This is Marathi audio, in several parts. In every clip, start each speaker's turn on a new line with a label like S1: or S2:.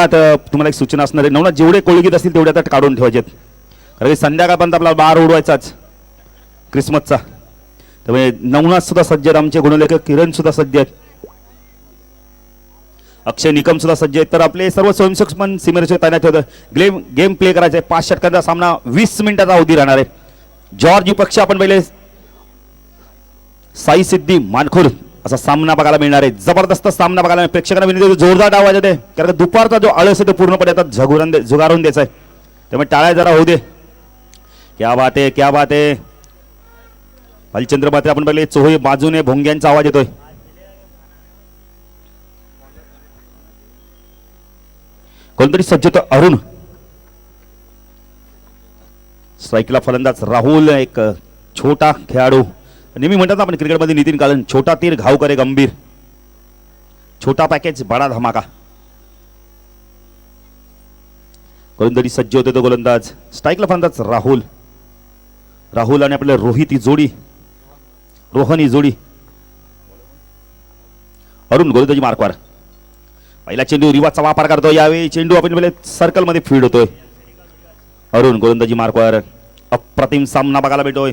S1: नवनाथ तुम्हाला एक सूचना असणार आहे, नवनाथ जेवढे कोळगीत असतील तेवढे आता काढून ठेवायचेत, कारण की संध्याकाळपर्यंत आपला बार उडवायचाच क्रिसमसचा. त्यामुळे नवनाथ सुद्धा सज्ज आहेत, आमचे गुणलेखक किरण सुद्धा सज्ज आहेत, अक्षय निकम सुद्धा सज्ज आहेत. तर आपले सर्व स्वयंसेवक पण सीमेरेषेवर तैनात होतं. गेम प्ले करायचा आहे. 5 षटकांचा सामना 20 मिनिटाचा अवधी राहणार आहे. जॉर्ज विपक्ष आपण पहिले साई सिद्धी मानखुर असा सामना बघायला मिळणार आहे. जबरदस्त सामना बघायला प्रेक्षकांना विनंती, जोरदार डाव वाजत आहे, कारण दुपारचा जो आळस आहे तो पूर्णपणे आता झुगारून द्यायचा आहे. त्यामुळे टाळ्या जरा होऊ दे. क्या बात आहे, क्या बात आहे. हलचंद्र मात्र आपण पहिले चोही बाजूने भोंग्यांचा आवाज येतोय. कोणतरी सज्ज होतं अरुण. स्ट्राईकला फलंदाज राहुल, एक छोटा खेळाडू. नेहमी म्हणतात आपण क्रिकेटमध्ये नितीन कालन, छोटा तीर घाव करे गंभीर, छोटा पॅकेज बडा धमाका. कोणतरी सज्ज होते तो गोलंदाज. स्ट्राईकला फलंदाज राहुल आणि आपले रोहित ही जोडी, रोहन ही जोडी. अरुण गोलंदाजी मार्कवर. पहिला चेंडू रिवाजचा वापर करतो. यावेळी चेंडू आपण पहिले सर्कल मध्ये फीड होतोय. अरुण गोलंदाजी मार्कवर. अप्रतिम सामना बघायला भेटतोय.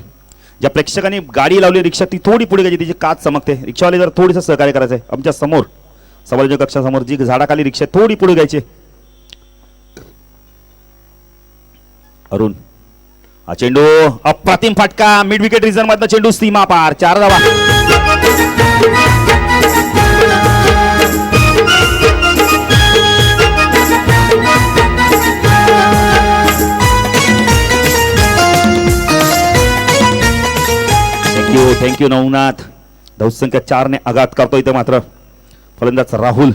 S1: ज्या प्रेक्षकांनी गाडी लावली रिक्षा ती थोडी पुढे घ्यायची, तिची काच चमकते. रिक्षावाले जर थोडंसं सहकार्य करायचंय. आमच्या समोर समालोचक कक्षासमोर जी झाडाखाली रिक्षा थोडी पुढे घ्यायची. अरुण हा चेंडू अप्रतिम फटका, मिड विकेट रिझन मधला चेंडू सीमा पार. 4 धावा. थँक्यू नवनाथ. धावसंख्या 4 ने आघात करतो इथं मात्र फलंदाज Rahul.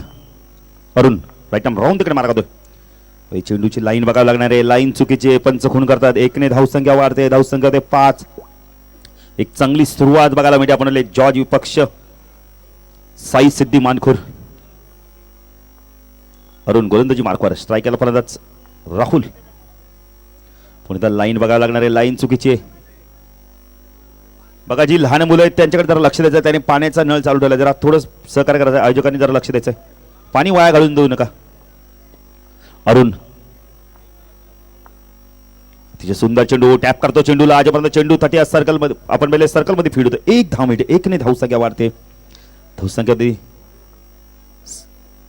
S1: Arun right arm round तिकडे मारा करतोय. चेंडूची लाईन बघावं लागणार आहे. लाईन चुकीची, पंच खून करतात. 1 ने धावसंख्या वाढते, धावसंख्या ते 5. एक चांगली सुरुवात बघायला मिळते. आपण जॉर्ज विपक्ष साई सिद्धी मानखुर. अरुण गोलंदाजी मार्कवर. स्ट्राईकला फलंदाज राहुल. पुन्हा लाईन बघावं लागणार आहे. लाईन चुकीची आहे. बघा जी लहान मुलं आहेत त्यांच्याकडे जरा लक्ष द्यायचं. त्याने पाण्याचा नळ चालू ठेवला, जरा थोडं सहकार्य करायचं. आयोजकांनी जरा लक्ष द्यायचं. पाणी वाया घालून देऊ नका. अरुण तिचे सुंदर चेंडू टॅप करतो. चेंडूला आजपर्यंत चेंडू तटी सर्कल मध्ये आपण पहिले सर्कल मध्ये फीड होतो. 1 धाव मिळते. 1 ने धावसंख्या वाढते. धावसंख्या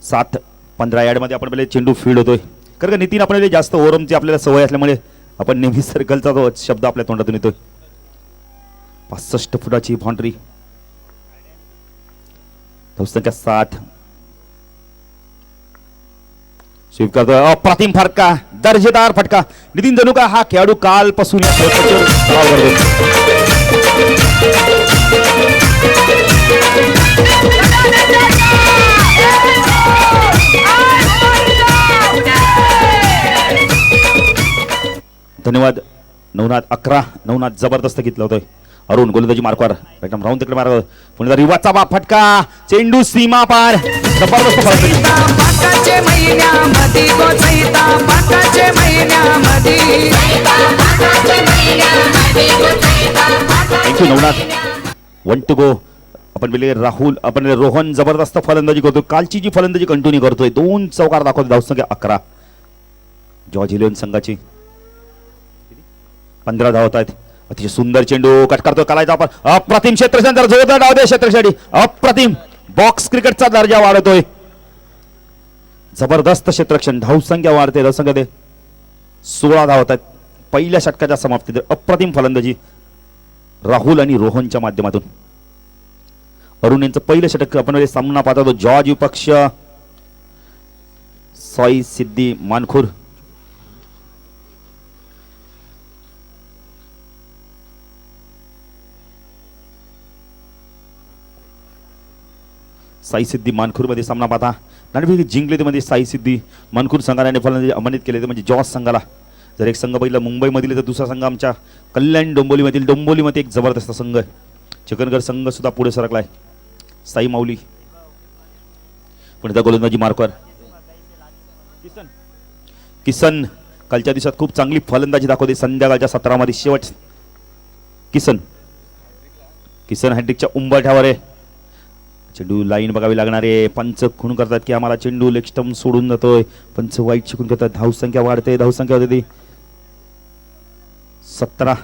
S1: 7-15 यार्ड मध्ये आपण पहिले चेंडू फीड होतोय. कारण का नितीन आपण जास्त ओव्हरची आपल्याला सवय असल्यामुळे आपण नेहमी सर्कलचा तो शब्द आपल्या तोंडातून येतोय. 65 फुटाची बाउंड्री. धावसंख्या 7. स्वीकारतो. अप्रतिम फटका, दर्जेदार फटका. नितीन जणू हा खेळाडू कालपासून धन्यवाद नवनाथ. 11 नवनाथ जबरदस्त घेतला होतोय. अरुण गोलंदाजी मार्कवर. एकदम राऊंड तिकडे मारा. पुन्हा रिवाजचा बा फटका, चेंडू सीमा पार. जबरदस्त फलंदाजी. थँक्यू नवनाथ. 1 to go. आपण पहिले राहुल, आपण रोहन जबरदस्त फलंदाजी करतो. कालची जी फलंदाजी कंटिन्यू करतोय. 2 चौकार दाखवतो. धावसंख्या 11. जॉर्ज इलेव्हन संघाची 15 धावत आहेत. अतिशय सुंदर चेंडू कट करतो. करायचा आपण अप्रतिम क्षेत्ररक्षण, जर जोरदार डाव दे क्षेत्ररक्षणासाठी. अप्रतिम बॉक्स क्रिकेटचा दर्जा वाढतोय. जबरदस्त क्षेत्ररक्षण. धावसंख्या वाढते. धावसंख्या ते 16 धावत आहेत. पहिल्या षटकाच्या समाप्तीत अप्रतिम फलंदाजी राहुल आणि रोहनच्या माध्यमातून. अरुण यांचं पहिलं षटक आपण सामना पाहतो. जॉर्ज विपक्ष साई सिद्धी मानखुर. साई सिद्धी मानखुर मध्ये सामना पाहता. नाणेफेक जिंकले मध्ये साई सिद्धी मानखुर संघाने फलंदाजी अमानित केले. म्हणजे जॉर्ज संघाला जर एक संघ पहिला मुंबईमधील तर दुसरा संघ आमच्या कल्याण डोंबिवलीमधील. डोंबिवलीमध्ये एक जबरदस्त संघ आहे. चिकनगड संघ सुद्धा पुढे सरकलाय. साई माऊली पुन्हा गोलंदाजी मार्कवर. किसन कालच्या दिवसात खूप चांगली फलंदाजी दाखवते. संध्याकाळच्या 17 मध्ये शेवट किसन हॅट्रिकच्या उंबरठ्यावर आहे. चेंडू लाईन बघावी लागणार आहे. पंच खून करतात की आम्हाला चेंडू लेग स्टंप सोडून जातोय. पंच वाईट शिकून करतात. धावसंख्या वाढते. धावसंख्या होते ती 17.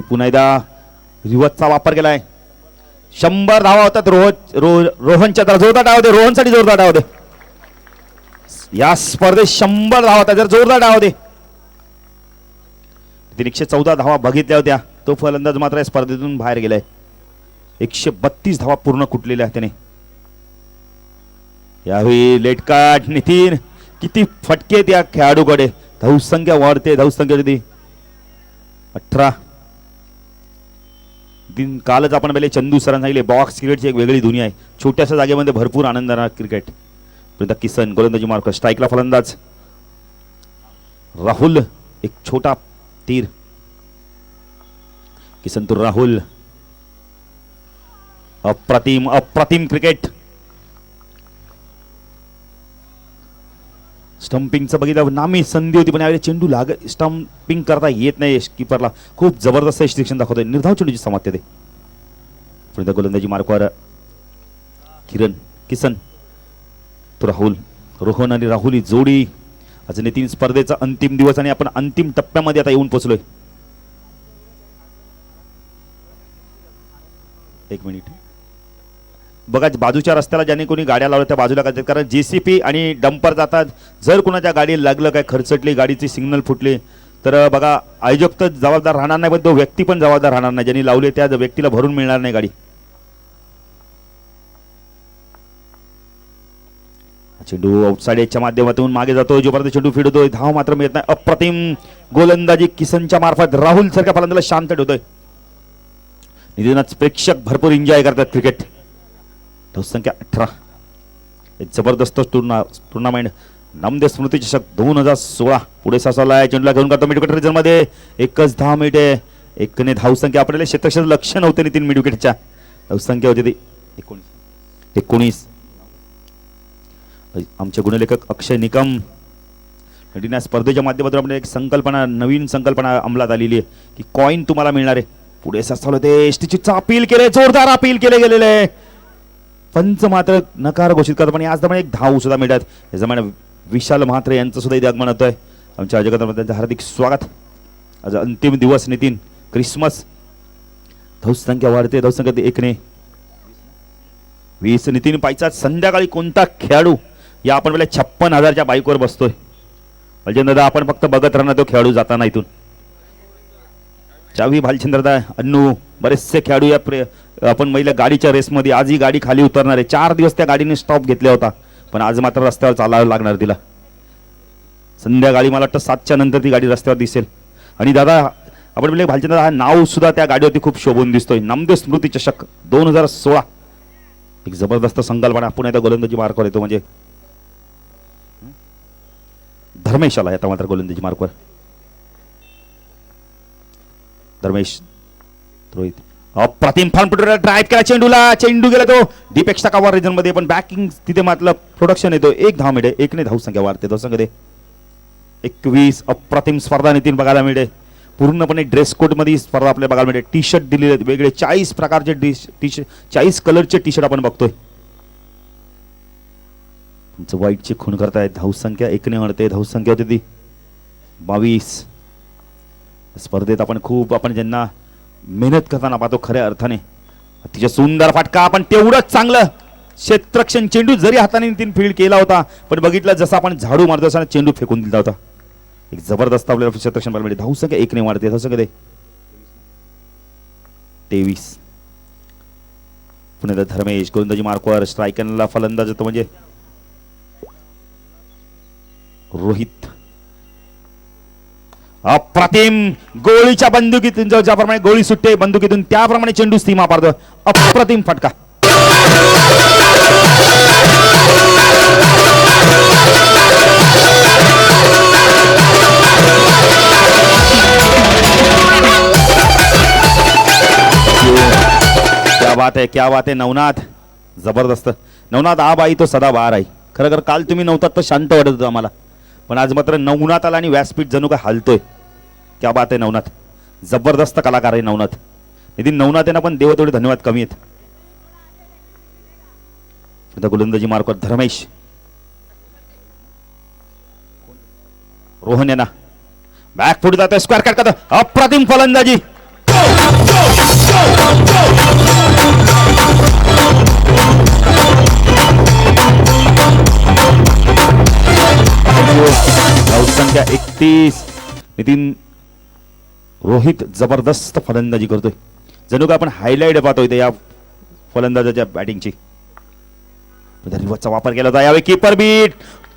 S1: पुन्हा एकदा रिवर्सचा वापर केलाय. 100 धावा होतात. रोहनच्या तर जोरदार डाव होते. रोहनसाठी जोरदार डाव होते. या स्पर्धेत 100 धावा होतात. जर जोरदार डाव होते. 114 धावा बघितल्या होत्या. तो फलंदाज मात्र या स्पर्धेतून बाहेर गेलाय. 132 धावा पूर्ण कुटलेल्या आहेत त्याने. यावेळी लेट काट. नितीन किती फटके त्या खेळाडूकडे. धावसंख्या वाढते. धावसंख्या होती 18. कालच आपण पहिले चंदू सरांना सांगितले बॉक्स क्रिकेटची एक वेगळी दुनिया आहे. छोट्याशा जागेमध्ये भरपूर आनंद राहणार क्रिकेट. किसन गोलंदाजी मार्क. स्ट्राईकला फलंदाज राहुल. एक छोटा तीर. किसन तो राहुल. अप्रतिम अप्रतिम क्रिकेट. स्टंपिंगचं बघितलं नामी संधी होती पण यावेळी चेंडू स्टंपिंग करता येत नाही. कीपरला खूप जबरदस्त रिस्ट्रिक्शन दाखवतोय. निर्धाव चेंडूची समाप्ती ते. पुढे गोलंदाजी मार्कवर किसन तो राहुल. रोहन आणि राहुल ही जोडी. आज नितीन स्पर्धेचा अंतिम दिवस आणि आपण अंतिम टप्प्यामध्ये आता येऊन पोहोचलोय. एक मिनिट बघा. बाजूच्या रस्त्याला ज्याने कोणी गाड्या लावल्या त्या बाजूला करतात कारण जेसीपी आणि डंपर जातात. जर कुणाच्या गाडीला लागलं काय खरचटली गाडीची सिग्नल फुटली तर बघा आयोजक तर जबाबदार राहणार नाही पण तो व्यक्ती पण जबाबदार राहणार नाही. ज्यांनी लावले त्या व्यक्तीला भरून मिळणार नाही गाडी. चेंडू आउटसाइड एजच्या माध्यमातून मागे जातो. जोपर्यंत चेंडू फीड होतोय धाव मात्र मिळत नाही. अप्रतिम गोलंदाजी किसनच्या मार्फत. राहुल सारख्या फलंदाजाला शांत ठेवतोय. नितीनच प्रेक्षक भरपूर एन्जॉय करतात क्रिकेट. धावसंख्या 18. एक जबरदस्त टुर्नामेंट नामदेव स्मृती चषक 2016 पुढे सासवला. चेंडूला घेऊन करतो मिड विकेट रिजन मध्ये. एकच 10 मिनिटे. एकने धावसंख्या आपल्याला क्षेत्रक्षेत्र लक्ष नव्हते नितीन मिड विकेटच्या. धावसंख्या होती ती 19. आमचे गुणलेखक अक्षय निकम या स्पर्धेच्या माध्यमातून आपण एक संकल्पना नवीन संकल्पना अंमलात आलेली आहे की कॉइन तुम्हाला मिळणार आहे. पुढे सासवलं ते एसटीची अपील केले. जोरदार अपील केले गेलेले. पंच मात्र नकार घोषित करतो पण आज एक धाव सुद्धा मिळतात. याच्यामुळे विशाल म्हात्रे यांचं सुद्धा इथे आगमन होतोय. आमच्या जगतामध्ये त्यांचं हार्दिक स्वागत. आज अंतिम दिवस नितीन क्रिसमस. धावसंख्या वाढते. धावसंख्या 1-20. नितीन पाहिजे संध्याकाळी कोणता खेळाडू या आपण वेळेला 56,000च्या बाईकवर बसतोय. म्हणजे दादा आपण फक्त बघत राहणार तो खेळाडू जाताना इथून. चावी भालचंद्रदा अन्नू बरेचसे खेळाडू या आपण महिला गाडीच्या रेसमध्ये. आज ही गाडी खाली उतरणार आहे. 4 दिवस त्या गाडीने स्टॉप घेतला होता पण आज मात्र रस्त्यावर चालावं लागणार तिला. संध्याकाळी मला वाटतं 7च्या नंतर ती गाडी रस्त्यावर दिसेल. आणि दादा आपण म्हणजे भालचंद्र हा नाव सुद्धा त्या गाडीवरती खूप शोभून दिसतोय. नामदेव स्मृती चषक 2016. एक जबरदस्त संकल्पना. पुन्हा एकदा गोलंदाजी मार्कवर येतो म्हणजे धर्मेश आला आता मात्र गोलंदाजी मार्कवर. धर्मेश रोहित अप्रतिम फॉर्मपुटर ड्राईव्ह केला चेंडूला. चेंडू गेला तो डीप एक्स्ट्रा कव्हर रिजन मध्ये पण बॅकिंग तिथे मात्र प्रोडक्शन येतो. 1 धाव मिळते. 1ने धावसंख्या वाढते. धावसंख्या 21. अप्रतिम स्पर्धा नितीन बघायला मिळते. पूर्णपणे ड्रेस कोड मध्ये स्पर्धा आपल्याला बघायला मिळते. टी शर्ट दिलेले आहेत वेगळे 40 प्रकारचे टी शर्ट 40 कलरचे टी शर्ट आपण बघतोय. तुमचं वाईटची खून करतायत. धावसंख्या 1ने वाढते. धावसंख्या होती ती 22. स्पर्धेत आपण ज्यांना मेहनत करताना पाहतो खऱ्या अर्थाने. अतिशय सुंदर फटका पण तेवढंच चांगलं क्षेत्ररक्षण. चेंडू जरी हाताने नितीन फील्ड केला होता पण बघितलं जसं आपण झाडू मारतो असताना चेंडू फेकून दिला होता. एक जबरदस्त आपल्याला क्षेत्ररक्षण पाहायला मिळते. धावसंख्या 1ने वाढते. धावसंख्या 23. पुन्हा धर्मेश गोलंदाजी मार्कवर. स्ट्रायकरला फलंदाज होतो म्हणजे रोहित. अप्रतिम गोळीच्या बंदुकीतून ज्याप्रमाणे गोळी सुटते बंदुकीतून त्याप्रमाणे चेंडू सीमा पारतो. अप्रतिम फटका. क्या बात है नवनाथ. जबरदस्त. नवनाथ आ बाई तो सदा बार आहे. खरं काल तुम्ही नव्हतात तर शांत वाटत होतं आम्हाला पण आज मात्र नवनाथ आला आणि व्यासपीठ जणू काय हलतोय. क्या बात आहे नवनाथ, जबरदस्त कलाकार आहे नवनाथ. नितीन नवनाथ यांना पण देव थोडे धन्यवाद कमी आहेत. आता गोलंदाजी मार्कवर धर्मेश, रोहन यांना बॅक फुट जातोय, स्क्वेअर कट करतो, अप्रतिम फलंदाजी. संख्या 31. नितीन रोहित जबरदस्त फलंदाजी करतोय, जणू का आपण हायलाइट पाहतोय इथे या फलंदाजाच्या बॅटिंगची. रिवर्सचा वापर केला होता यावेळी, keeper beat,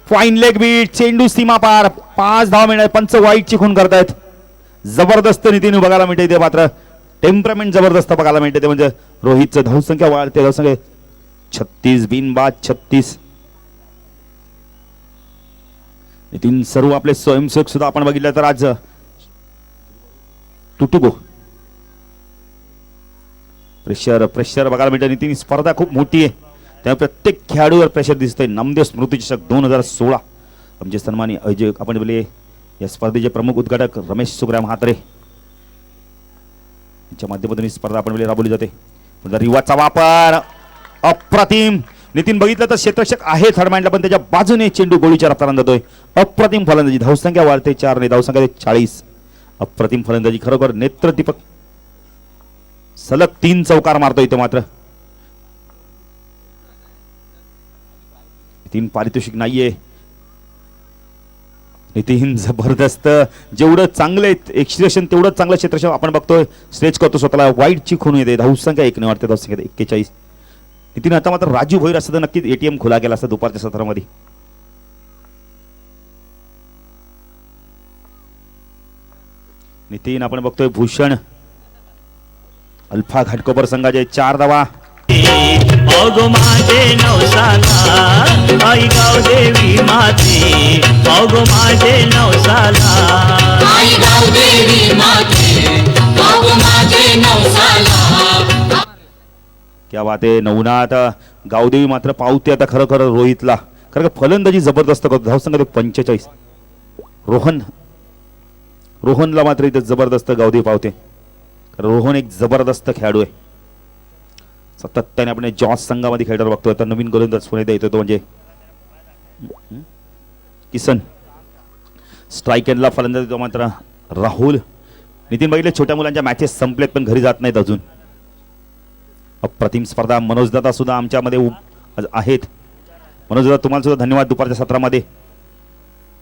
S1: fine leg beat, चेंडू सीमा पार, 5 धावा मिळणार, पंच वाईटची खून करतायत. जबरदस्त नितीन बघायला मिळते इथे, मात्र टेम्परामेंट जबरदस्त बघायला मिळते. ते म्हणजे रोहितचं धावसंख्या वाढते, धावसंख्या 36 बिनबाद 36. नितीन सर्व आपले स्वयंसेवक सुद्धा आपण बघितलं तर आज तुटुगो प्रेशर बघायला मिळतं. नितीन स्पर्धा खूप मोठी आहे, त्यामुळे प्रत्येक खेळाडूवर प्रेशर दिसतंय. नामदेव स्मृती चषक 2016 आमचे सन्मानी अजय आपण बोलले या स्पर्धेचे प्रमुख उद्घाटक रमेश सुग्राम हातरे यांच्या माध्यमातून ही स्पर्धा आपण बोलले राबवली जाते. रिवाचा वापर अप्रतिम. नितीन बघितलं तर क्षेत्ररक्षक आहे थर्ड माइंडला, पण त्याच्या बाजूने चेंडू गोळीच्या रफ्ताराने जातोय. अप्रतिम फलंदाजी, धावसंख्या वाढते 4 ने, धावसंख्या 40. अप्रतिम फलंदाजी, खरोखर नेत्रदीपक. सलग 3 चौकार मारतो इथे, मात्र नितीन पारितोषिक नाहीये. नितीन जबरदस्त, जेवढं चांगलं एक्सप्रेशन तेवढं चांगलं क्षेत्ररक्षक आपण बघतोय, स्ट्रेच करतो स्वतःला, वाईटची खून येते. धावसंख्या 1 ने वाढते, धावसंख्या 41. नितीन आता मात्र राजू भोईर असतं तर नक्कीच एटीएम खुला गेला असता दुपारच्या सत्रामध्ये. नितीन आपण बघतोय भूषण अल्फा घाटकोपर संघाचे 4 धावा.
S2: माझे नवसाला आई गाव देवी माते, माझे नवसाला आई गाव देवी माते, माझे नवसाला.
S1: क्या बात आहे. नवनाथ गावदेवी मात्र पावते आता खरं रोहितला. खरं फलंदाजी जबरदस्त करतो, धावसंख्या 45. रोहनला मात्र इथे जबरदस्त गावदेवी पावते. रोहन एक जबरदस्त खेळाडू आहे, सातत्याने आपण जॉस संघामध्ये खेळणार बघतोय. आता नवीन गोलंदाज पुण्यात येतो तो म्हणजे किसन. स्ट्राईक एंडला फलंदाजी तो मात्र राहुल. नितीन बघितले छोट्या मुलांच्या मॅचेस संपलेत पण घरी जात नाहीत अजून. अप्रतिम स्पर्धा. मनोजदादा सुद्धा आमच्यामध्ये आहेत. मनोजदादा तुम्हाला सुद्धा धन्यवाद दुपारच्या सत्रामध्ये.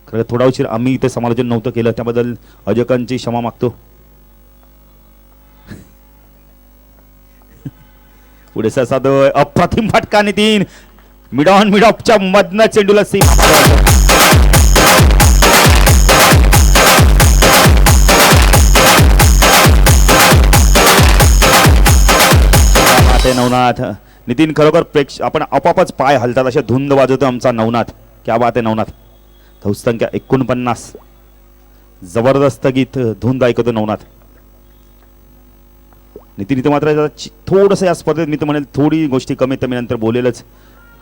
S1: खरं थोडा उशीर आम्ही इथे समालोचन नव्हतं केलं, त्याबद्दल अजयकांची क्षमा मागतो. पुढे साधोय अप्रतिम फटका. नितीन मिड ऑफच्या मधनं चेंडूला सीमा नवनाथ. नितीन खरोखर आपण आपापच पाय हलतात अशा धुंद वाजवतो आमचा नवनाथ. क्या बात आहे नवनाथ. धावसंख्या 49. जबरदस्त गीत धुंद ऐकतो नवनाथ. नितीन इथे मात्र थोडंसं या स्पर्धेत मी तर म्हणेल थोडी गोष्टी कमी तर मी नंतर बोलेलच.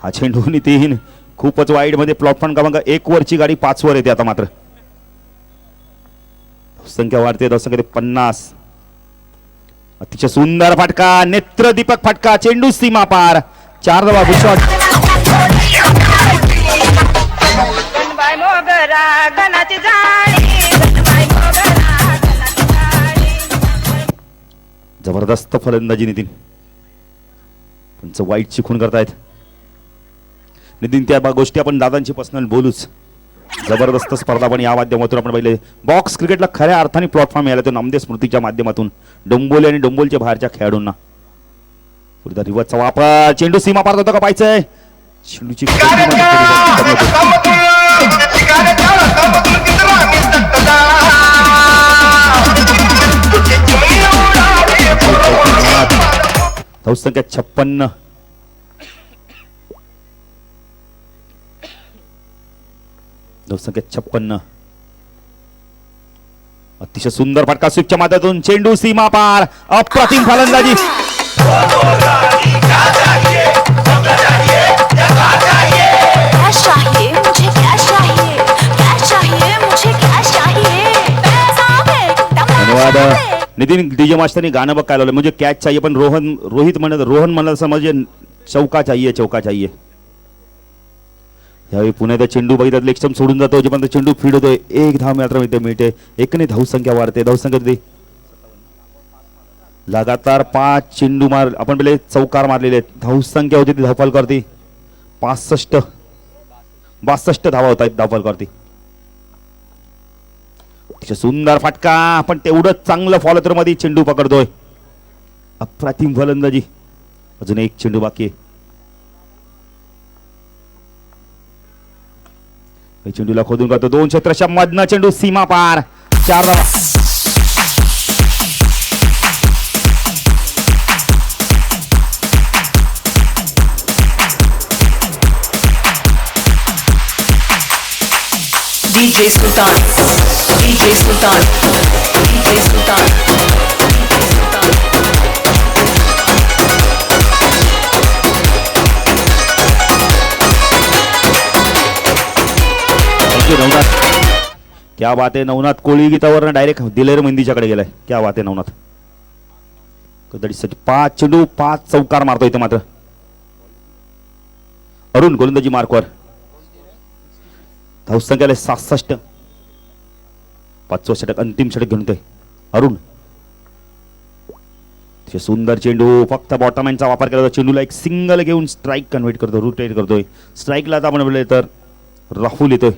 S1: हा चेंडू नितीन खूपच वाईड मध्ये प्लॅटफॉर्म क्रमांक 1 वरची गाडी 5 वर येते आता मात्र. धावसंख्या वाढते, धावसंख्या 50. अतिशय सुंदर फटका, नेत्रदीपक फटका, चेंडू सीमा पार. 4 धावा. बुशॉट जबरदस्त फलंदाजी नितीन. त्यांचं वाईटची खून करतायत नितीन. त्या गोष्टी आपण दादांची पर्सनल बोलूच. जबरदस्त स्पर्धा पण या माध्यमातून आपण पाहिले. बॉक्स क्रिकेटला खऱ्या अर्थाने प्लॅटफॉर्म मिळाला तो नामदेव स्मृतीच्या माध्यमातून डोंबोली आणि डोंबोलच्या बाहेरच्या खेळाडूंना. पुढचा रिवर्सचा वापर, चेंडू सीमा पार होता का पाहायचंय. चेंडूची धावसंख्या 56. धावसंख्या 56. अतिशय सुंदर फटका स्विपच्या माध्यमातून चेंडू सीमा पार. अप्रतिम फलंदाजी. नितीन डीजे मास्टरनी गाणं बघ काय लावलं म्हणजे कॅच चाहिए पण रोहित म्हणत असं म्हणजे चौका चाहिए. यावेळी पुण्यात चेंडू बघितलं लेक्सम सोडून जातो जे पण चेंडू फीड होतोय. एक धाव मात्र मिळते एकने धावसंख्या वाढते. धावसंख्या किती लगातार 5 चेंडू मार आपण पहिले चौकार मारलेले आहेत. धावसंख्या होती ती धावफल करती 62 धावा होत आहेत धावफल करती. सुंदर फटका पण तेवढंच चांगलं फॉलो तर मध्ये चेंडू पकडतोय. अप्रतिम फलंदाजी. अजून एक चेंडू बाकी आहे. चेंडूला खोदून करतो 2 क्षेत्राच्या मधनं चेंडू सीमा पार 4 धावा.
S3: DJ Sultan, DJ Sultan, DJ Sultan,
S1: Navnath क्या बात आहे. नवनाथ कोळी गीतावर डायरेक्ट दिलेर मेहंदीच्याकडे गेलाय. क्या बात आहे नवनाथ. 5 चेंडू 5 चौकार मारतो इथे मात्र अरुण गोलंदाजी मार्कवर. धावसंख्याला 67. 5वं षटक अंतिम षटक घेऊन येतोय अरुण. सुंदर चेंडू फक्त बॉटमॅनचा वापर केला. चेंडूला एक सिंगल घेऊन स्ट्राईक कन्व्हर्ट करतो रोटेट करतोय. स्ट्राईकला आता आपण बोलले तर राहुल येतोय.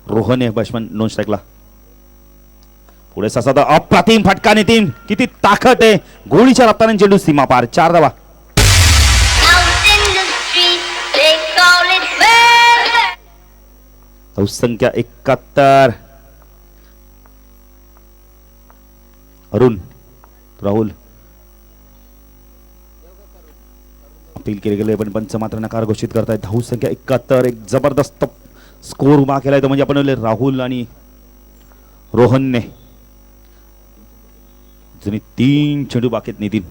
S1: रोहन आहे बॅट्समन नॉन स्ट्राईकला. पुढे ससा अप्रतिम फटका नितीन किती ताकद आहे. गोळीच्या रफ्ताने चेंडू सीमा पार 4 धावा. धावसंख्या 71. अरुण राहुल अपील केले गेले पण पंच मात्र नकार घोषित करतायत. धावसंख्या 71. एक जबरदस्त स्कोर उभा केलाय तो म्हणजे आपण राहुल आणि रोहनने. जुनी 3 चेंडू बाकीत नितीन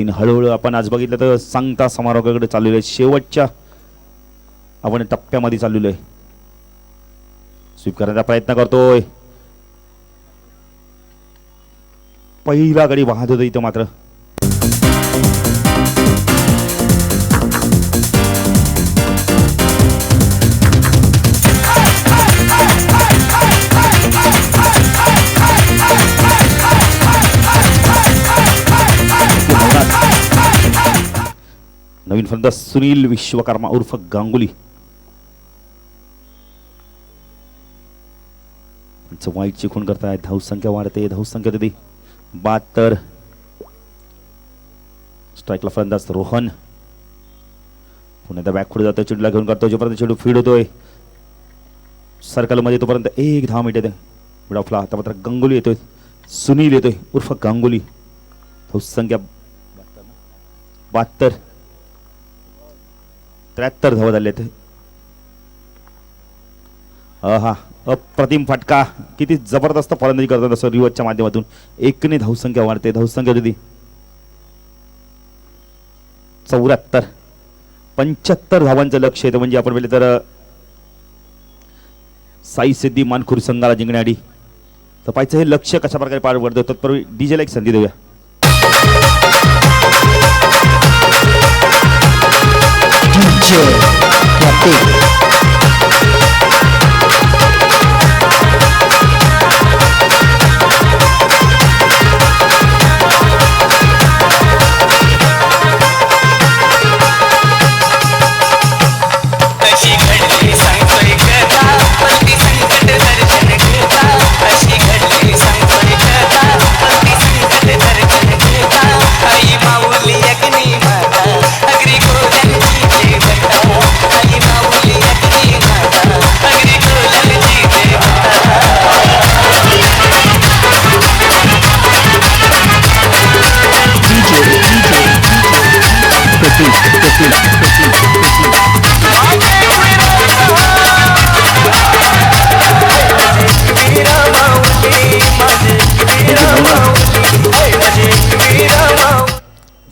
S1: हळूहळू आपण आज बघितलं तर सांगता समारोहाकडे चाललेलो आहे. शेवटच्या आपण टप्प्यामध्ये चाललेलो आहे. स्वीप करण्याचा प्रयत्न करतोय. पहिला गडी वाहत होतो इथं मात्र नवीन फलंदाज सुनील विश्वकर्मा उर्फ गांगुली. वाईटची खून करताय. धावसंख्या वाढते. धावसंख्या किती 72. स्ट्राईकला फलंदाज रोहन. पुन्हा बॅक पुढे जातोय. चेंडूला घेऊन करतो जोपर्यंत चेंडू फीड होतोय सर्कल मध्ये तोपर्यंत 1 धाव मिळते. विडाफला आता मात्र गांगुली येतोय. सुनील येतोय उर्फ गांगुली. धावसंख्या 72. 73 धावा झाले. हा अप्रतिम फटका किती जबरदस्त फलंदाजी करतात असं रिवर्सच्या माध्यमातून. 1ने धावसंख्या वाढते. धावसंख्या किती 74. 75 धावांचं लक्ष येतं म्हणजे आपण पहिले तर साई सिद्धी मानखुर्द संघाला जिंकण्याआधी तर पाहिजे हे लक्ष कशा प्रकारे पार पडतं. तत्पूर्वी डीजेला एक संधी देऊया.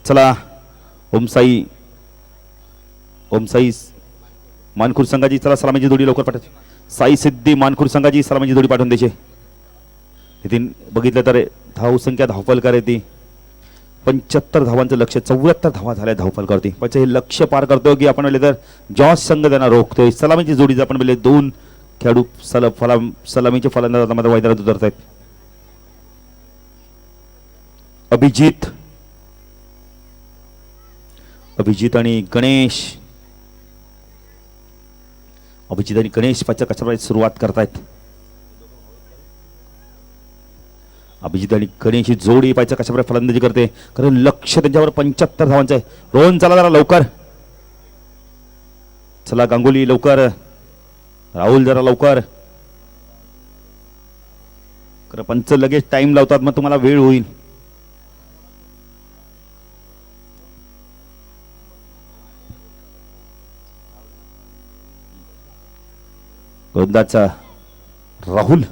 S1: चला ओमसाई मानखुर्द संघाची चला सलामीची जोडी लवकर पाठवते. साई सिद्धी मानखुर संघाची सलामीची जोडी पाठवून द्यायची. नितीन बघितलं तर धावसंख्या धावफलकार आहे ती 75 धावांचं लक्ष, 74 धावा झाल्या धावफलकावरती. पण हे लक्ष पार करतो की आपण म्हणले तर जॉस संघ त्यांना रोखतोय. सलामीची जोडीचं आपण म्हणले 2 खेळाडू सलामीचे फलंदाज आता मैदानात उतरत आहेत. अभिजित आणि गणेश. अभिजित आणि गणेश पाच्या कशाप्रकारे सुरुवात करतायत. अभिजित आणि गणेश ही जोडी पाहिजे कशाप्रकारे फलंदाजी करते, कारण लक्ष त्यांच्यावर 75 धावांचं आहे. रोहन चला जरा लवकर, चला गांगुली लवकर, राहुल जरा लवकर. खरं पंच लगेच टाइम लावतात, मग तुम्हाला वेळ होईल. गोलंदाजचा राहुल.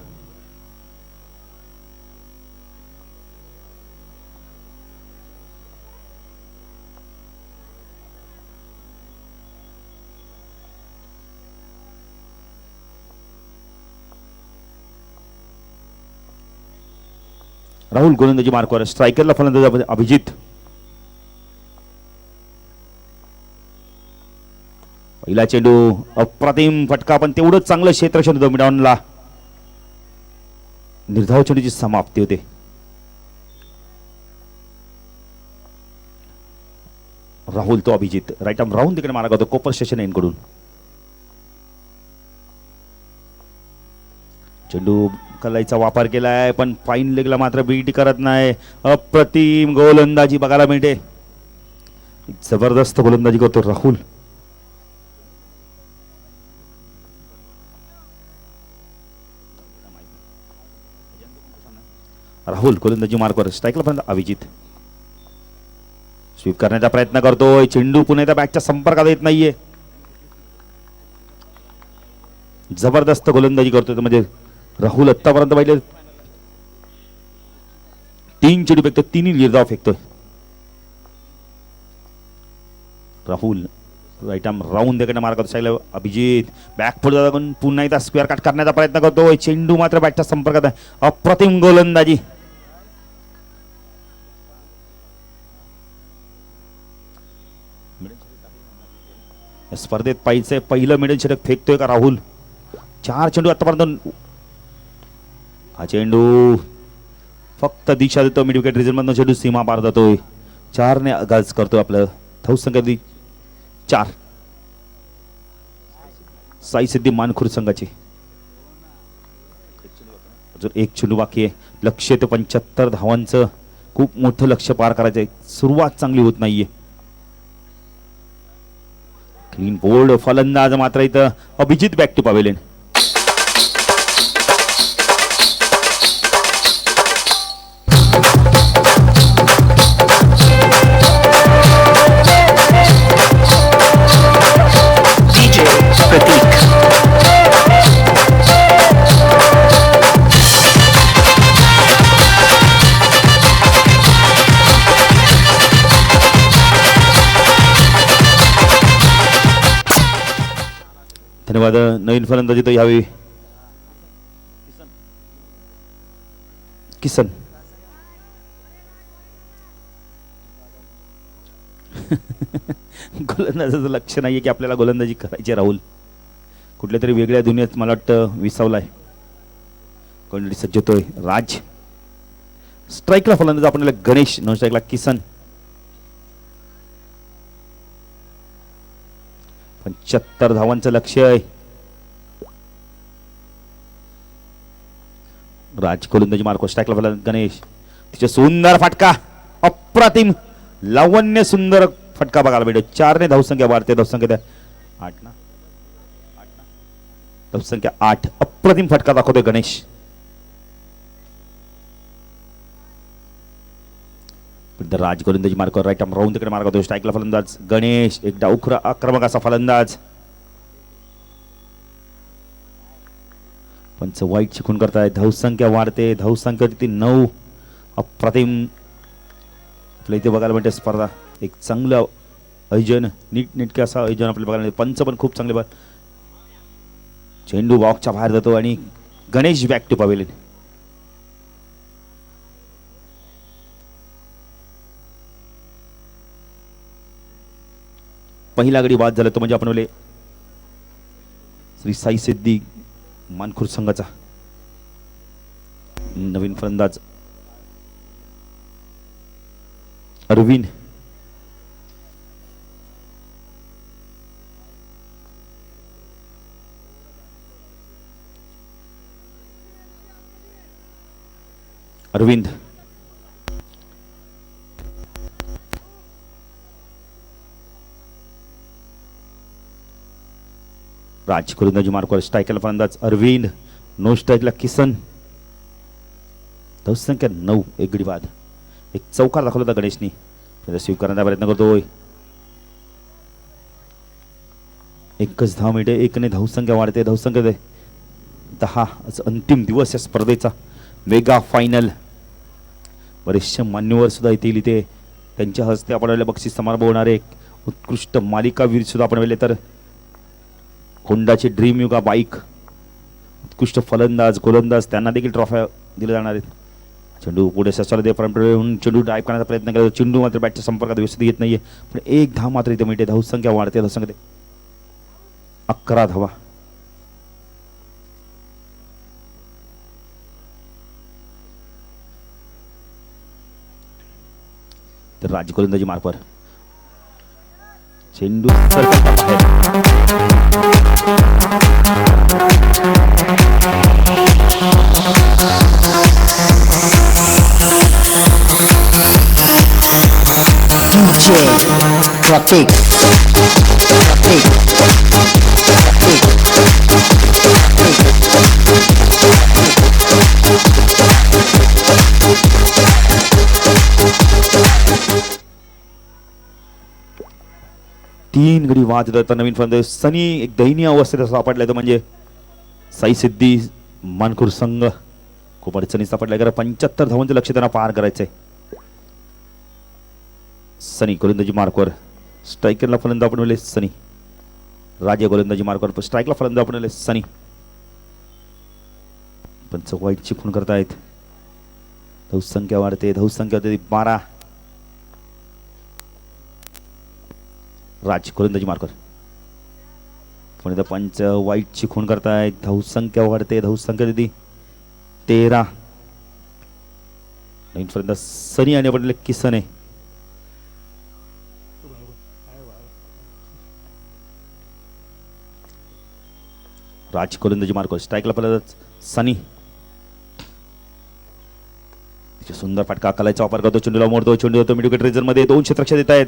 S1: राहुल गोलंदाजी मार्कवर. स्ट्रायकरला फलंदाज अभिजित. पहिला चेंडू अप्रतिम फटका, पण तेवढंच चांगलं क्षेत्ररक्षण होतं मिडॉनला. निर्धाव चेंडूची समाप्ती होते. राहुल तो अभिजित. राईट आर्म राहून तिकडे मारा करतो कोपर स्टेशन एनकडून. चेंडू कलाईचा वापर केलाय, पण फाईन लेगला मात्र बीट करत नाही. अप्रतिम गोलंदाजी बघायला मिळते. जबरदस्त गोलंदाजी करतो राहुल. राहुल गोलंदाजी मार्कवर. स्ट्राईकला पर्यंत अभिजित स्वीप करण्याचा प्रयत्न करतोय. चेंडू पुन्हा एकदा बॅटच्या संपर्कात येत नाहीये. जबरदस्त गोलंदाजी करतोय म्हणजे राहुल. आतापर्यंत पाहिले 3 चेंडू फेकतोय, 3 निर्धाव फेकतोय राहुल. राईट आर्म राऊंड देखील मार करतो साईडला अभिजित. बॅकफुट जाऊन पुन्हा एकदा स्क्वेअर कट करण्याचा प्रयत्न करतोय. चेंडू मात्र बॅटच्या संपर्कात आहे. अप्रतिम गोलंदाजी. स्पर्धेत पाहिजे पहिलं मिडल षटक फेकतोय का राहुल. 4 चेंडू आतापर्यंत. हा चेंडू फक्त दिशा देतो मिड विकेट रिझल्ट मधून. चेंडू सीमा पार जातोय. 4 ने आगाज करतोय आपलं धावसंख्या 4. साई सिद्धी मानखुर संघाची. अजून 1 चेंडू बाकी आहे. लक्ष ते 75 धावांचं खूप मोठं लक्ष पार करायचंय. सुरुवात चांगली होत नाहीये. क्लीन बोल्ड फलंदाज मात्र इथं अभिजित बॅक टू पवेलियन. धन्यवाद. नवीन फलंदाजी तो यावी किसन. गोलंदाजाचं लक्ष नाहीये की आपल्याला गोलंदाजी करायची. राहुल कुठल्या तरी वेगळ्या दुनियेत मला वाटतं विसावलाय. गोलंदाजी सज्ज होतोय राज. स्ट्राईकला फलंदाज आपण गणेश. नॉन स्ट्राईकला किसन. 75 धावांचं लक्ष आहे. राज गोलंदाजी मार्को. स्ट्राईकला फलंदाज गणेश. तिचे सुंदर फटका. अप्रतिम लावण्य सुंदर फटका बघायला मिळतो. 4 ने धावसंख्या वाढते. धावसंख्या 8 ना. धावसंख्या 8. अप्रतिम फटका दाखवतोय गणेश. राज गोलंदाजी मार्कवर. राईट आर्म राऊंड तिकडे मार्क होतो. स्ट्राईकला फलंदाज गणेश. एक डावखुरा आक्रमक असा फलंदाज. पंच वाईट शिकून करताय. धावसंख्या वाढते. धावसंख्या ती 9. अप्रतिम आपल्या इथे बघायला मिळते स्पर्धा. एक चांगलं आयोजन नीटनेटके असं आयोजन आपल्याला बघायला मिळते. पंच पण खूप चांगले. चेंडू बॉक्सच्या बाहेर जातो आणि गणेश बॅक टू पवेलियन. पहिला गडी बाद झाला तो म्हणजे आपण बोले श्री साई सिद्धी मानखुर्द संघाचा नवीन फलंदाज अरविंद. अरविंद राज गोलंदाजी मार्कवर स्ट्रायकरला फलंदाज अरविंद. नो स्ट्राईकला किसन. धावसंख्या 9. एक गडी बाद. एक चौकार दाखवला होता गणेशनी. त्याचा स्वीप करण्याचा प्रयत्न करतोय. एकच धाव मिळते. एकने धावसंख्या वाढते. धावसंख्या 10. अंतिम दिवस या स्पर्धेचा मेगा फायनल. बरेचसे मान्यवर सुद्धा येतील इथे. त्यांच्या हस्ते आपण बक्षीस समारंभ होणार आहे. उत्कृष्ट मालिकावीर सुद्धा आपण वेळेला तर होंडाची ड्रीम युगा बाईक उत्कृष्ट फलंदाज गोलंदाज त्यांना देखील ट्रॉफ्या दिल्या जाणार आहेत. चेंडू पुढे ससाला दे परंपरेहून चेंडू ड्राईव्ह करण्याचा प्रयत्न करतो. चेंडू मात्र बॅटच्या संपर्कात व्यवस्थित येत नाहीये. पण एक धाव मात्र इथे मिळते. धावसंख्या वाढते. धावसंख्या 11 धावा. तर राज गोलंदाजी मार्फत चेंडू
S4: Pratik.
S1: तीन गडी वाद होता. नवीन फलंदाज सनी एक दयनीय अवस्थेत सापडलाय तो म्हणजे साई सिद्धी मानखुर्द संघ. खूप अडचणी सापडलाय कारण 75 धावांचं लक्ष त्यांना पार करायचंय. सनी गोलंदाजी मार्कवर स्ट्रायकरला फलंदाज आपण बोलले सनी. राजे गोलंदाजी मार्कवर स्ट्राईकला फलंदाज आपण बोलले सनी. पंच वाईट चिकून करतायत. धावसंख्या वाढते. धावसंख्या होते 12. राज गोलंदाजी मार्कर पण पंच वाईट चिखून करतायत. धावसंख्या वाढते. धावसंख्या दिली 13. नवीन फलंदाज सनी आणि आपण किसन आहे. राज गोलंदाजी मार्कर स्ट्राईकला फलंदाज सनी. सुंदर फटका कलाचा वापर करतो. चेंडूला मोडतो. चेंडू होतो मिड विकेट रेजर मध्ये. 2 क्षेत्ररक्षक देत आहेत.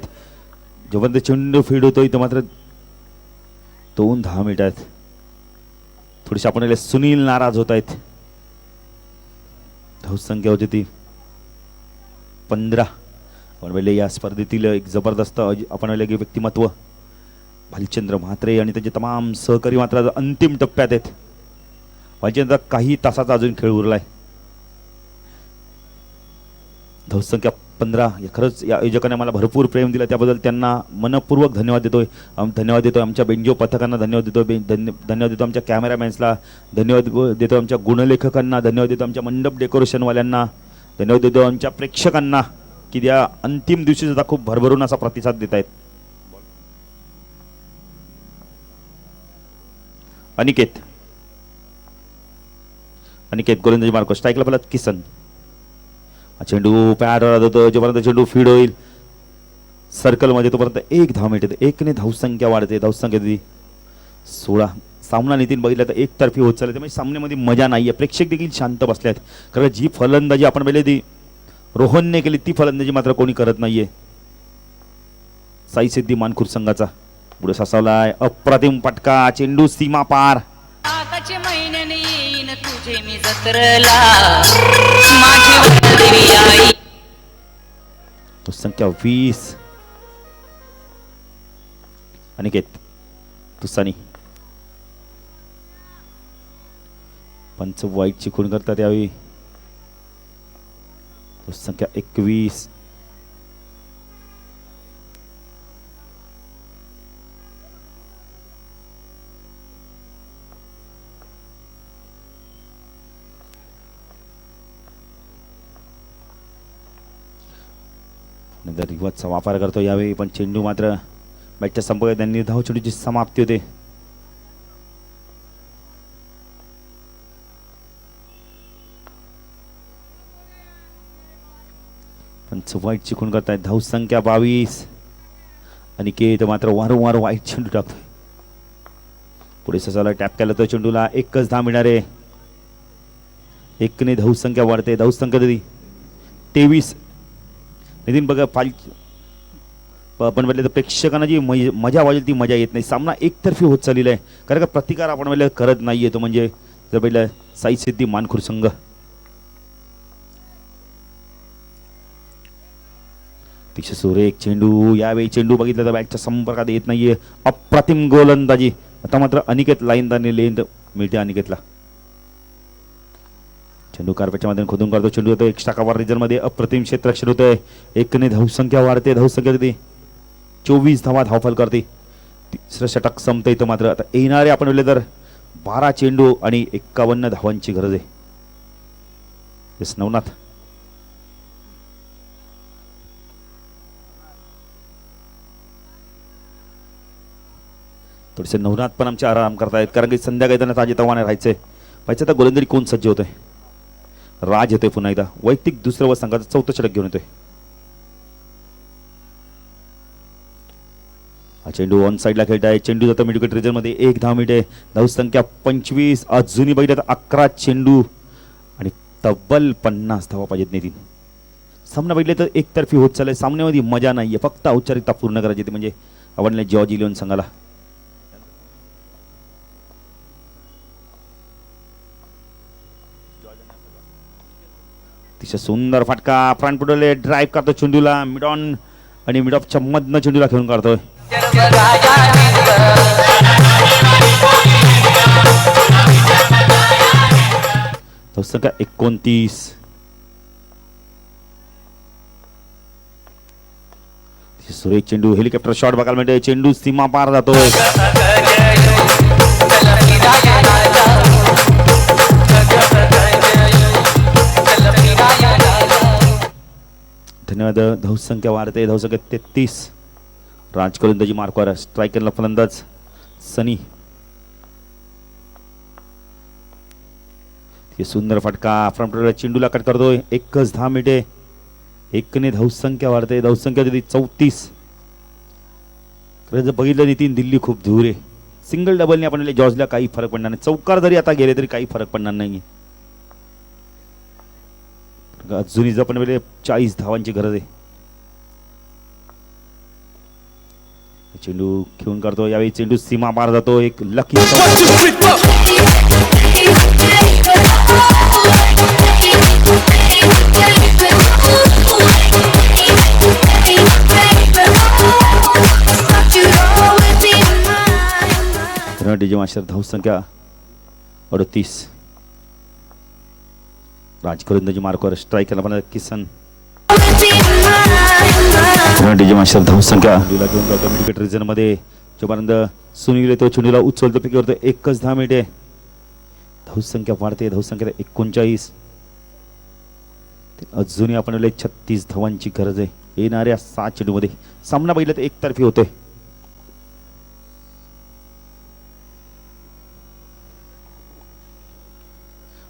S1: जेव्हा चेंडू फीड होतो इथं मात्र 2 धावा मिळतात. थोडीशी आपण सुनील नाराज होत आहेत. धावसंख्या होती ती 15. आपण वेळेला या स्पर्धेतील एक जबरदस्त आपण वेळेला व्यक्तिमत्व भालचंद्र म्हात्रे आणि त्यांचे तमाम सहकारी मात्र अंतिम टप्प्यात आहेत. भालचंद्र काही तासाचा अजून खेळ उरलाय. धावसंख्या 15. खरंच या आयोजकांनी मला भरपूर प्रेम दिलं त्याबद्दल त्यांना मनपूर्वक धन्यवाद देतोय. धन्यवाद देतोय आमच्या बेंजो पथकांना. धन्यवाद देतोय. धन्यवाद देतो आमच्या कॅमेरामॅन्सला. धन्यवाद देतो आमच्या गुणलेखकांना. धन्यवाद देतो आमच्या मंडप डेकोरेशनवाल्यांना. धन्यवाद देतो आमच्या प्रेक्षकांना की त्या अंतिम दिवशी सुद्धा खूप भरभरून असा प्रतिसाद देत आहेत. अनिकेत गोलंदाजी मार्क स्ट्राईकला पहिला किसन. चेंडू पॅडवर होतो. जोपर्यंत चेंडू फीड होईल सर्कलमध्ये तोपर्यंत 1 धाव मिळते. 1ने धावसंख्या वाढते. धावसंख्या 16. सामना नितीन बघितला तर एकतर्फी होत चालले. त्यामुळे सामन्यामध्ये मजा नाहीये. प्रेक्षक देखील शांत बसले आहेत. कारण जी फलंदाजी आपण पहिले ती रोहनने केली ती फलंदाजी मात्र कोणी करत नाहीये. साई सिद्धी मानखुर्द संघाचा पुढे सासावलाय. अप्रतिम पटका. चेंडू सीमा पार.
S5: महिन्याने येईन तुझे मी जत्रला माझी देवी आई.
S1: संख्या 20. अनिकेत तुसानी पंच वाईट चिकून करतात यावेळी. संख्या 21. नंतर रिवर्सचा वापर करतो यावेळी, पण चेंडू मात्र बॅटच्या संपर्कात त्यांनी धाव चेंडूची समाप्ती होते. पण वाईट चिकून करतायत. धाव संख्या 22. अनिकेत मात्र वारंवार वाईट चेंडू टाकतोय. पुढे ससाला टॅप केला तर चेंडूला एकच धाव मिळणार आहे. 1 ने धाव संख्या वाढते. धाव संख्या तरी 23. नितीन बघा आपण म्हटलं तर प्रेक्षकांना जी मजा वाजेल ती मजा येत नाही. सामना एकतर्फी होत चाललेला आहे, कारण का प्रतिकार आपण म्हटलं करत नाही येतो. म्हणजे जर पहिलं साई सिद्धी मानखुर संघ अतिशय सुरेख चेंडू. यावेळी चेंडू बघितला तर बॅटच्या संपर्कात येत नाहीये. अप्रतिम गोलंदाजी. आता मात्र अनिकेत लाईनदारने लेंद मिळते अनिकेतला. चेंडू कार्पेटच्या मध्ये खोदून काढतो. चेंडू होतो एक्स्ट्रा कव्हर रिजन मध्ये. अप्रतिम क्षेत्ररक्षण होतंय. 1 ने धाव संख्या वाढते. धाव संख्या किती? 24 धावा धावफल करते. तिसरं षटक संपतं इथं. मात्र आता येणारे आपण बोलले तर 12 चेंडू आणि 51 धावांची गरज आहे. येस नवनाथ. थोडेसे नवनाथ पण आमचे आराम करतायत, कारण की संध्याकाळी त्यांना ताजेतवाने राहायचंय. पाहिजे आता गोलंदाजी कोण सज्ज होतोय? राज येतोय पुन्हा एकदा. वैयक्तिक दुसरं व संघाचं 4थं षटक घेऊन येतोय. हा चेंडू ऑन साईडला खेळताय. चेंडू जातो मिडविकेट रिजन मध्ये. 1 धाव मिळते. धाव संख्या 25. अजूनही बघितलं तर 11 चेंडू आणि तब्बल 50 धावा पाहिजेत. नितीन सामना बघितले तर एकतर्फी होत चाललाय. सामन्यामध्ये मजा नाहीये, फक्त औपचारिकता पूर्ण करायची ती म्हणजे आवडले जॉर्ज इलेव्हन संघाला. तिच्या सुंदर फटका. फ्रंट पुढे ड्राईव्ह करतो चेंडूला. मिड ऑन आणि मिड ऑफच्या मधनं चेंडूला खेळून काढतोय. संख्या 29. सुरेख चेंडू. हेलिकॉप्टर शॉट बघायला मिळते. चेंडू सीमा पार जातोय. धन्यवाद. धावसंख्या वाढते. धावसंख्या 33. राज गोलंदाजी मार्कवर. स्ट्रायकरला फलंदाज सनी. सुंदर फटका. फ्रंट चेंडूला कट करतोय. एकच धाव मिळते. 1 ने धावसंख्या वाढते. धावसंख्या दिली 34. जर बघितलं नितीन, दिल्ली खूप दूर आहे. सिंगल डबलने आपण जॉर्जला काही फरक पडणार नाही. चौकार जरी आता गेले तरी काही फरक पडणार नाही. अजूनही जर आपण 40 धावांची गरज आहे. चेंडू घेऊन काढतो. यावेळी चेंडू सीमा पार जातो. एक लकी डीजे मास्टर. धावसंख्या 38. राज गोलंदाजी मार्कवर. स्ट्रायकरला पण किसन. DJ master. धावसंख्या घेऊन जातो मिडविकेट रिजन मध्ये. जोपर्यंत सुनील येतो चेंडूला उचलतो. पिकी करतो. एकच धाव मिळते. धावसंख्या वाढते. धावसंख्या 39. अजूनही आपण 36 धावांची गरज आहे. येणाऱ्या 7 चेंडूमध्ये सामना बघितला तर एकतर्फी होतोय.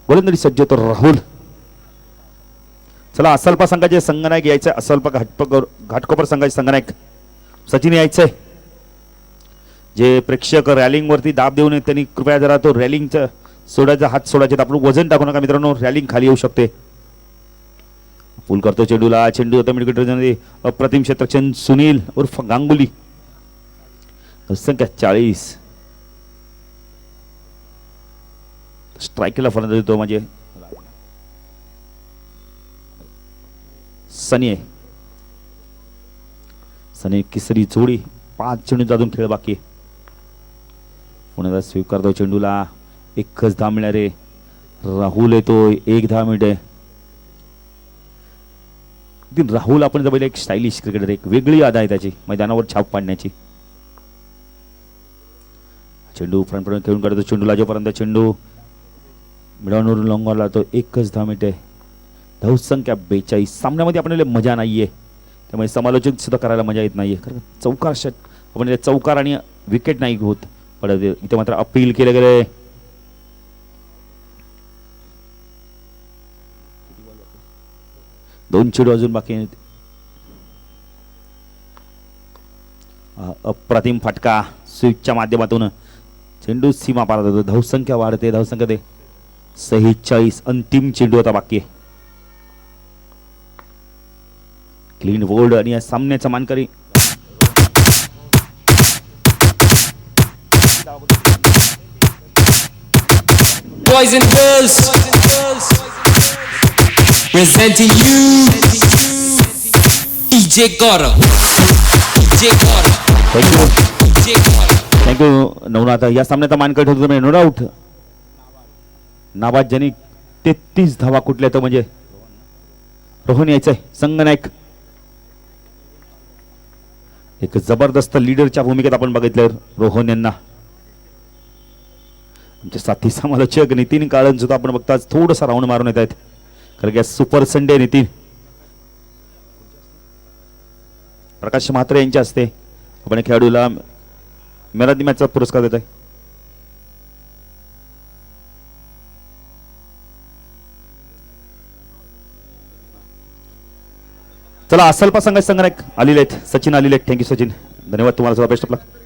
S1: गोलंदाजी सज्ज होतो राहुल. चला असल्पा संघाचे संघनायक यायचे. असल्पा घाटकोपर संघाचे संघनायक सचिन यायचंय. जे प्रेक्षक रॅलिंग वरती दाब देऊ नये त्यांनी कृपया जरा तो रॅलिंगचा सोडायचा, हात सोडायचे. आपण वजन टाकू नका मित्रांनो. रॅलिंग खाली येऊ शकते. पूल करतो चेंडूला. चेंडू होता मिडविकेट. अप्रतिम क्षेत्ररक्षण सुनील उर्फ गांगुली. संख्या 40. स्ट्रायकरला फलंदाजी देतो म्हणजे सनी आहे. सनी किसरी जोडी. 5 चेंडू अजून खेळ बाकी. पुन्हा स्वीप करतो चेंडूला. एकच धाव मिळाले. राहुल येतो. 1 धाव मिळते. राहुल आपण जर एक स्टायलिश क्रिकेटर, एक वेगळी अदा आहे त्याची मैदानावर छाप पाडण्याची. चेंडू फ्रंट पडून खेळून काढतो चेंडूला. जोपर्यंत चेंडू मिडॉनवरून लॉंगॉरला तो एकच धाव मिळते. धावसंख्या 42. सामन्यामध्ये आपल्याला मजा नाहीये. त्यामुळे समालोचन सुद्धा करायला मजा येत नाहीये. कारण चौकार आपण चौकार आणि विकेट नाही होत, पण इथे मात्र अपील केलं गेलंय. दोन चेंडू अजून बाकी आहेत. अप्रतिम फटका स्विचच्या माध्यमातून चेंडू सीमा पार होतो. धावसंख्या वाढते, धावसंख्या ते 46. अंतिम चेंडू आता बाकी आहे. क्लीन बोल्ड आणि या सामन्याचा मानकरी
S4: Boys and girls, presenting you DJ Gaurav. DJ Gaurav.
S1: Thank you
S4: DJ Gaurav.
S1: Thank you Navnath. या सामन्याचा मानकरी ठरतो म्हणजे नो डाऊट नाबाद ज्यांनी 33 धावा कुठल्या तर म्हणजे रोहन यायचंय. संगनायक एक जबरदस्त लीडरच्या भूमिकेत आपण बघितलं रोहन यांना. आमचे साथी समालोचक नितीन काळन सुद्धा आपण बघताच थोडंसं राऊंड मारून येत आहेत, कारण की सुपर संडे नितीन प्रकाश म्हात्रे यांच्या हस्ते आपण खेळाडूला मॅन ऑफ द मॅचचा पुरस्कार देत आहे. चला असल संघाचे संगणक आलेले आहेत. सचिन आलेले आहेत. थँक्यू सचिन, धन्यवाद तुम्हाला. सुद्धा बेस्ट ऑफ लक.